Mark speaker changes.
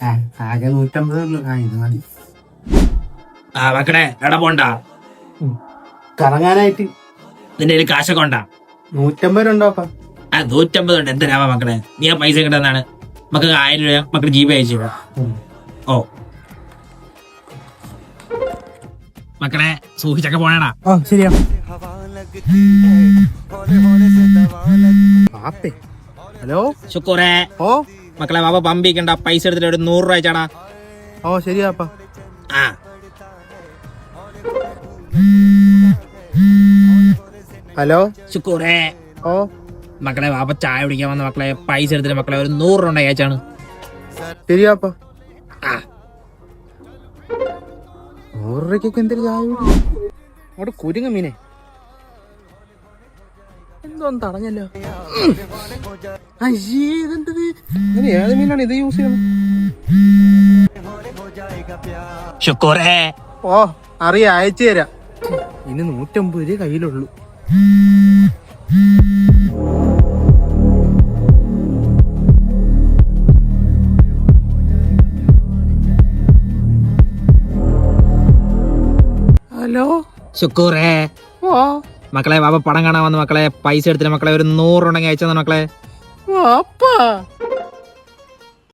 Speaker 1: ആകെ 150 ഉള്ളു. ഇത് മതി
Speaker 2: മക്കളെ എടാ പോണ്ട
Speaker 1: കറങ്ങാനായിട്ട്.
Speaker 2: നിന്റെ കയ്യിൽ കാശൊക്കെ ഉണ്ടാ?
Speaker 1: 150 ഉണ്ടോപ്പാ?
Speaker 2: 150 ഉണ്ട്. എന്തിനാവാ മക്കളെ, നീ ആ പൈസ കിട്ടുന്നതാണ്. മക്കൾക്ക് 1000 രൂപ മക്കൾ ജീപ്പ് അയച്ചു. ഓ മക്കളെ സൂക്ഷിച്ചൊക്കെ പോണേടാ.
Speaker 1: ശരിയാ. ഹലോ
Speaker 2: ശുക്കൂറേ.
Speaker 1: ഓ
Speaker 2: മക്കളെ ബാബ പമ്പിക്കണ്ട, പൈസ എടുത്തിട്ട് ഒരു 100 രൂപ അയച്ചാടാ.
Speaker 1: ഓ ശരിയാപ്പാ.
Speaker 2: ആ
Speaker 1: ഹലോ
Speaker 2: ശുക്കൂറേ.
Speaker 1: ഓ
Speaker 2: മക്കളെ ബാബ ചായ കുടിക്കാൻ വന്ന മക്കളെ പൈസ എടുത്തിട്ട് മക്കളെ ഒരു 100 രൂപ അയച്ചാണ്.
Speaker 1: ശരിയാപ്പാ.
Speaker 2: ആ
Speaker 1: 100 രൂപയ്ക്കൊക്കെ എന്തൊരു ചായ അവിടെ കുരുങ്ങ മീനെ എന്തോന്ന് തടഞ്ഞല്ലോ. ഇതെന്തത്? ഏത് മീനാണ് ഇത് യൂസ് ചെയ്യണം?
Speaker 2: ശുക്കൂറേ.
Speaker 1: ഓ അറിയാം, അയച്ചു തരാം. ഇനി 150 രൂപ കയ്യിലുള്ളൂ. ഹലോ
Speaker 2: ശുക്കൂറേ.
Speaker 1: ഓ
Speaker 2: മക്കളെ ബാബ പടം കാണാൻ വന്ന മക്കളെ പൈസ എടുത്തിട്ട് മക്കളെ ഒരു 100 ഉണ്ടെങ്കിൽ അയച്ചു തന്നെ മക്കളെ.
Speaker 1: അപ്പാ